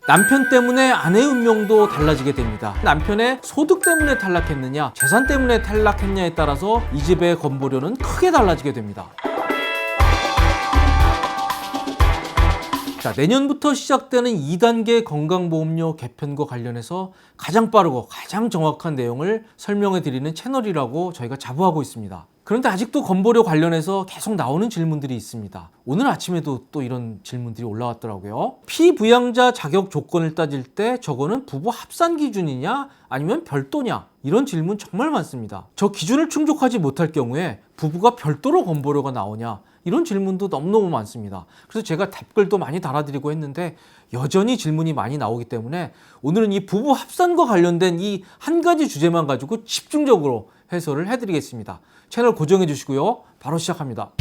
남편 때문에 아내의 운명도 달라지게 됩니다. 남편의 소득 때문에 탈락했느냐, 재산 때문에 탈락했냐에 따라서 이 집의 건보료는 크게 달라지게 됩니다. 자, 내년부터 시작되는 2단계 건강보험료 개편과 관련해서 가장 빠르고 가장 정확한 내용을 설명해 드리는 채널이라고 저희가 자부하고 있습니다. 그런데 아직도 건보료 관련해서 계속 나오는 질문들이 있습니다. 오늘 아침에도 또 이런 질문들이 올라왔더라고요. 피부양자 자격 조건을 따질 때 저거는 부부 합산 기준이냐 아니면 별도냐, 이런 질문 정말 많습니다. 저 기준을 충족하지 못할 경우에 부부가 별도로 건보료가 나오냐, 이런 질문도 너무너무 많습니다. 그래서 제가 댓글도 많이 달아드리고 했는데 여전히 질문이 많이 나오기 때문에 오늘은 이 부부 합산과 관련된 이 한 가지 주제만 가지고 집중적으로 해설을 해드리겠습니다. 채널 고정해 주시고요. 바로 시작합니다.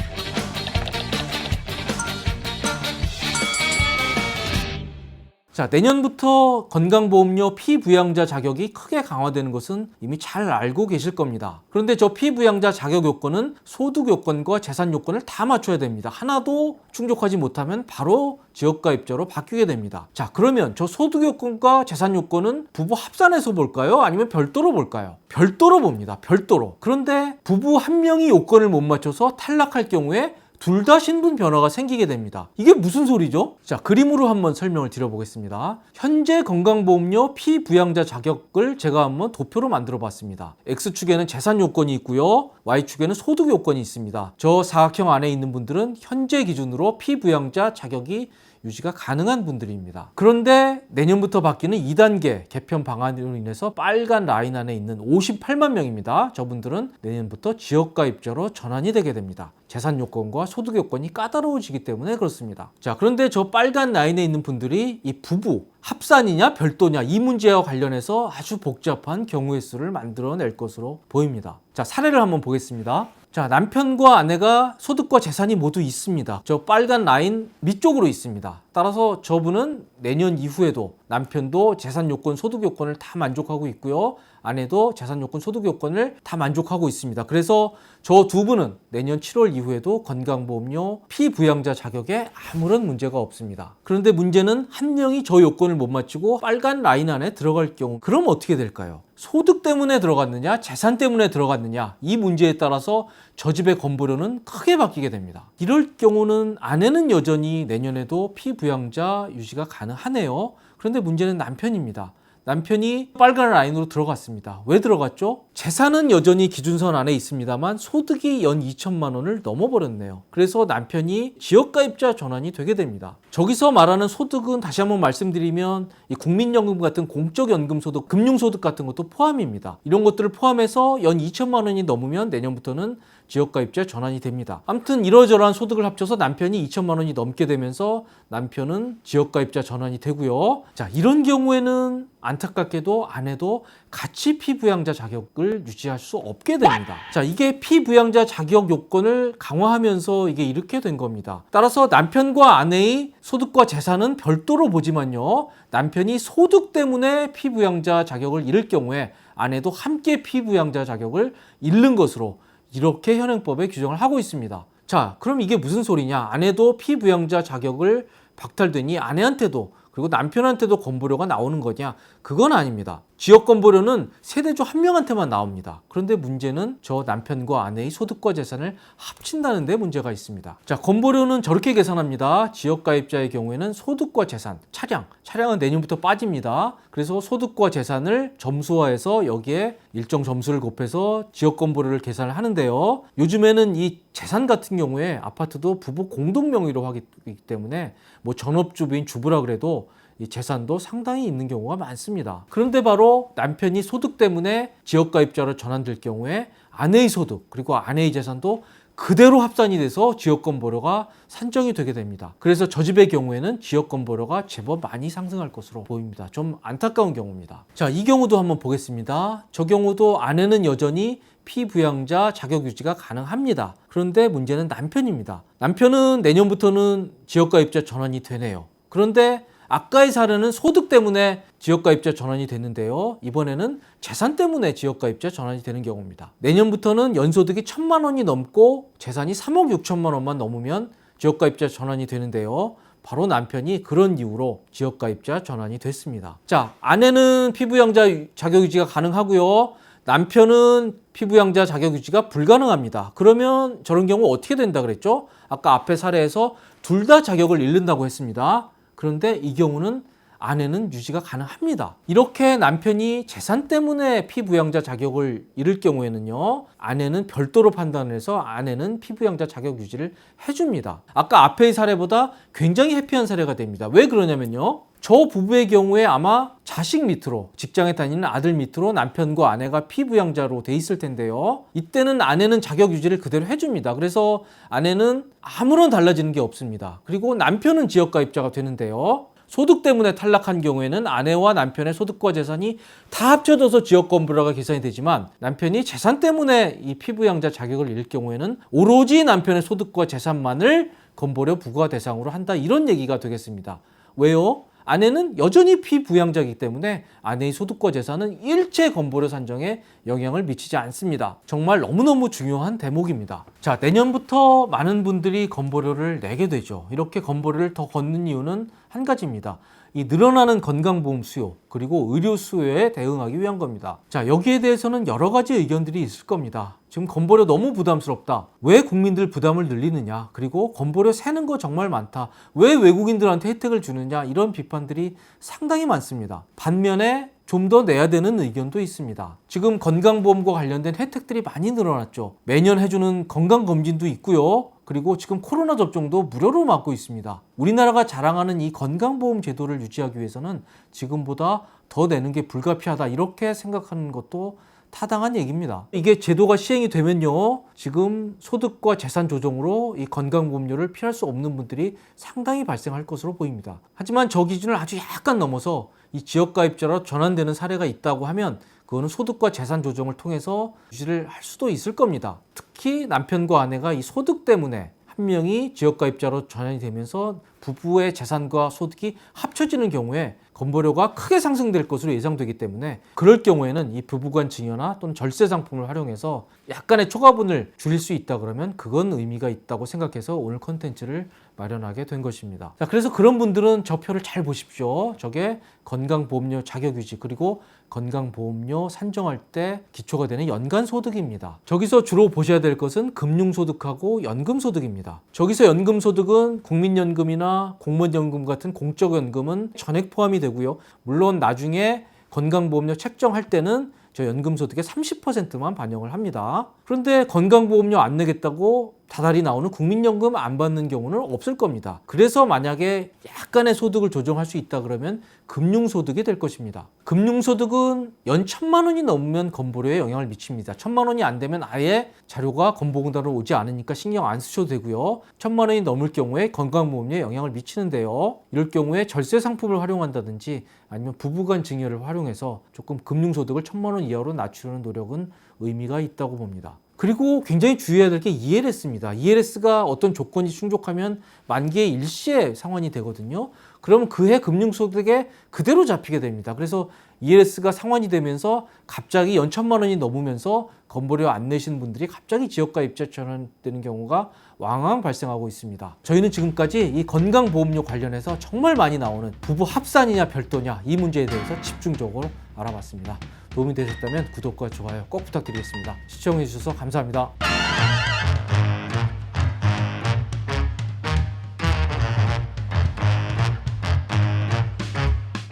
자, 내년부터 건강보험료 피부양자 자격이 크게 강화되는 것은 이미 잘 알고 계실 겁니다. 그런데 저 피부양자 자격 요건은 소득 요건과 재산 요건을 다 맞춰야 됩니다. 하나도 충족하지 못하면 바로 지역가입자로 바뀌게 됩니다. 자, 그러면 저 소득 요건과 재산 요건은 부부 합산해서 볼까요? 아니면 별도로 볼까요? 별도로 봅니다. 별도로. 그런데 부부 한 명이 요건을 못 맞춰서 탈락할 경우에 둘 다 신분 변화가 생기게 됩니다. 이게 무슨 소리죠? 자, 그림으로 한번 설명을 드려보겠습니다. 현재 건강보험료 피부양자 자격을 제가 한번 도표로 만들어 봤습니다. X축에는 재산 요건이 있고요, Y축에는 소득 요건이 있습니다. 저 사각형 안에 있는 분들은 현재 기준으로 피부양자 자격이 유지가 가능한 분들입니다. 그런데 내년부터 바뀌는 2단계 개편 방안으로 인해서 빨간 라인 안에 있는 58만 명입니다. 저분들은 내년부터 지역가입자로 전환이 되게 됩니다. 재산 요건과 소득 요건이 까다로워지기 때문에 그렇습니다. 자, 그런데 저 빨간 라인에 있는 분들이 이 부부 합산이냐 별도냐, 이 문제와 관련해서 아주 복잡한 경우의 수를 만들어낼 것으로 보입니다. 자, 사례를 한번 보겠습니다. 자, 남편과 아내가 소득과 재산이 모두 있습니다. 저 빨간 라인 밑쪽으로 있습니다. 따라서 저분은 내년 이후에도 남편도 재산 요건, 소득 요건을 다 만족하고 있고요, 아내도 재산 요건, 소득 요건을 다 만족하고 있습니다. 그래서 저 두 분은 내년 7월 이후에도 건강보험료 피부양자 자격에 아무런 문제가 없습니다. 그런데 문제는 한 명이 저 요건을 못 맞추고 빨간 라인 안에 들어갈 경우, 그럼 어떻게 될까요? 소득 때문에 들어갔느냐, 재산 때문에 들어갔느냐, 이 문제에 따라서 저 집의 건보료는 크게 바뀌게 됩니다. 이럴 경우는 아내는 여전히 내년에도 피부양자 유지가 가능하네요. 그런데 문제는 남편입니다. 남편이 빨간 라인으로 들어갔습니다. 왜 들어갔죠? 재산은 여전히 기준선 안에 있습니다만 소득이 연 2천만 원을 넘어버렸네요. 그래서 남편이 지역가입자 전환이 되게 됩니다. 저기서 말하는 소득은 다시 한번 말씀드리면 이 국민연금 같은 공적연금소득, 금융소득 같은 것도 포함입니다. 이런 것들을 포함해서 연 2천만 원이 넘으면 내년부터는 지역가입자 전환이 됩니다. 아무튼 이러저러한 소득을 합쳐서 남편이 2천만 원이 넘게 되면서 남편은 지역가입자 전환이 되고요. 자, 이런 경우에는 안타깝게도 아내도 같이 피부양자 자격을 유지할 수 없게 됩니다. 자, 이게 피부양자 자격 요건을 강화하면서 이게 이렇게 된 겁니다. 따라서 남편과 아내의 소득과 재산은 별도로 보지만요, 남편이 소득 때문에 피부양자 자격을 잃을 경우에 아내도 함께 피부양자 자격을 잃는 것으로 이렇게 현행법에 규정을 하고 있습니다. 자, 그럼 이게 무슨 소리냐? 아내도 피부양자 자격을 박탈되니 아내한테도 그리고 남편한테도 건보료가 나오는 거냐? 그건 아닙니다. 지역 건보료는 세대주 한 명한테만 나옵니다. 그런데 문제는 저 남편과 아내의 소득과 재산을 합친다는 데 문제가 있습니다. 자, 건보료는 저렇게 계산합니다. 지역가입자의 경우에는 소득과 재산, 차량은 내년부터 빠집니다. 그래서 소득과 재산을 점수화해서 여기에 일정 점수를 곱해서 지역 건보료를 계산을 하는데요. 요즘에는 이 재산 같은 경우에 아파트도 부부 공동 명의로 하기 때문에 뭐 전업주부인 주부라 그래도 이 재산도 상당히 있는 경우가 많습니다. 그런데 바로 남편이 소득 때문에 지역가입자로 전환될 경우에 아내의 소득 그리고 아내의 재산도 그대로 합산이 돼서 지역건보료가 산정이 되게 됩니다. 그래서 저 집의 경우에는 지역건보료가 제법 많이 상승할 것으로 보입니다. 좀 안타까운 경우입니다. 자, 이 경우도 한번 보겠습니다. 저 경우도 아내는 여전히 피부양자 자격 유지가 가능합니다. 그런데 문제는 남편입니다. 남편은 내년부터는 지역가입자 전환이 되네요. 그런데 아까의 사례는 소득 때문에 지역가입자 전환이 됐는데요. 이번에는 재산 때문에 지역가입자 전환이 되는 경우입니다. 내년부터는 연소득이 1,000만 원이 넘고 재산이 3억 6천만 원만 넘으면 지역가입자 전환이 되는데요. 바로 남편이 그런 이유로 지역가입자 전환이 됐습니다. 자, 아내는 피부양자 자격유지가 가능하고요. 남편은 피부양자 자격유지가 불가능합니다. 그러면 저런 경우 어떻게 된다 그랬죠? 아까 앞에 사례에서 둘 다 자격을 잃는다고 했습니다. 그런데 이 경우는 아내는 유지가 가능합니다. 이렇게 남편이 재산 때문에 피부양자 자격을 잃을 경우에는요, 아내는 별도로 판단을 해서 아내는 피부양자 자격 유지를 해줍니다. 아까 앞의 사례보다 굉장히 해피한 사례가 됩니다. 왜 그러냐면요, 저 부부의 경우에 아마 자식 밑으로, 직장에 다니는 아들 밑으로 남편과 아내가 피부양자로 돼 있을 텐데요, 이때는 아내는 자격 유지를 그대로 해줍니다. 그래서 아내는 아무런 달라지는 게 없습니다. 그리고 남편은 지역가입자가 되는데요, 소득 때문에 탈락한 경우에는 아내와 남편의 소득과 재산이 다 합쳐져서 지역건보료가 계산이 되지만, 남편이 재산 때문에 이 피부양자 자격을 잃을 경우에는 오로지 남편의 소득과 재산만을 건보료 부과 대상으로 한다, 이런 얘기가 되겠습니다. 왜요? 아내는 여전히 피부양자이기 때문에 아내의 소득과 재산은 일체 건보료 산정에 영향을 미치지 않습니다. 정말 너무너무 중요한 대목입니다. 자, 내년부터 많은 분들이 건보료를 내게 되죠. 이렇게 건보료를 더 걷는 이유는 한 가지입니다. 이 늘어나는 건강보험 수요, 그리고 의료 수요에 대응하기 위한 겁니다. 자, 여기에 대해서는 여러 가지 의견들이 있을 겁니다. 지금 건보료 너무 부담스럽다. 왜 국민들 부담을 늘리느냐? 그리고 건보료 세는 거 정말 많다. 왜 외국인들한테 혜택을 주느냐? 이런 비판들이 상당히 많습니다. 반면에 좀 더 내야 되는 의견도 있습니다. 지금 건강보험과 관련된 혜택들이 많이 늘어났죠. 매년 해주는 건강검진도 있고요. 그리고 지금 코로나 접종도 무료로 맞고 있습니다. 우리나라가 자랑하는 이 건강보험 제도를 유지하기 위해서는 지금보다 더 내는 게 불가피하다, 이렇게 생각하는 것도 타당한 얘기입니다. 이게 제도가 시행이 되면요, 지금 소득과 재산 조정으로 이 건강보험료를 피할 수 없는 분들이 상당히 발생할 것으로 보입니다. 하지만 저 기준을 아주 약간 넘어서 이 지역가입자로 전환되는 사례가 있다고 하면 그거는 소득과 재산 조정을 통해서 유지를 할 수도 있을 겁니다. 특히 남편과 아내가 이 소득 때문에 한 명이 지역가입자로 전환이 되면서 부부의 재산과 소득이 합쳐지는 경우에 건보료가 크게 상승될 것으로 예상되기 때문에, 그럴 경우에는 이 부부간 증여나 또는 절세 상품을 활용해서 약간의 초과분을 줄일 수 있다 그러면 그건 의미가 있다고 생각해서 오늘 컨텐츠를 마련하게 된 것입니다. 자, 그래서 그런 분들은 저 표를 잘 보십시오. 저게 건강보험료 자격유지, 그리고 건강보험료 산정할 때 기초가 되는 연간소득입니다. 저기서 주로 보셔야 될 것은 금융소득하고 연금소득입니다. 저기서 연금소득은 국민연금이나 공무원연금 같은 공적연금은 전액 포함이 되고요. 물론 나중에 건강보험료 책정할 때는 저 연금소득의 30%만 반영을 합니다. 그런데 건강보험료 안 내겠다고 다달이 나오는 국민연금 안 받는 경우는 없을 겁니다. 그래서 만약에 약간의 소득을 조정할 수 있다 그러면 금융소득이 될 것입니다. 금융소득은 연 1,000만 원이 넘으면 건보료에 영향을 미칩니다. 1,000만 원이 안 되면 아예 자료가 건보공단으로 오지 않으니까 신경 안 쓰셔도 되고요. 1,000만 원이 넘을 경우에 건강보험료에 영향을 미치는데요. 이럴 경우에 절세 상품을 활용한다든지 아니면 부부간 증여를 활용해서 조금 금융소득을 1,000만 원 이하로 낮추려는 노력은 의미가 있다고 봅니다. 그리고 굉장히 주의해야 될 게 ELS입니다. ELS가 어떤 조건이 충족하면 만기의 일시에 상환이 되거든요. 그럼 그해 금융소득에 그대로 잡히게 됩니다. 그래서 ELS가 상환이 되면서 갑자기 연 1,000만 원이 넘으면서 건보료 안 내신 분들이 갑자기 지역가입자 전환되는 경우가 왕왕 발생하고 있습니다. 저희는 지금까지 이 건강보험료 관련해서 정말 많이 나오는 부부 합산이냐 별도냐, 이 문제에 대해서 집중적으로 알아봤습니다. 도움이 되셨다면 구독과 좋아요 꼭 부탁드리겠습니다. 시청해 주셔서 감사합니다.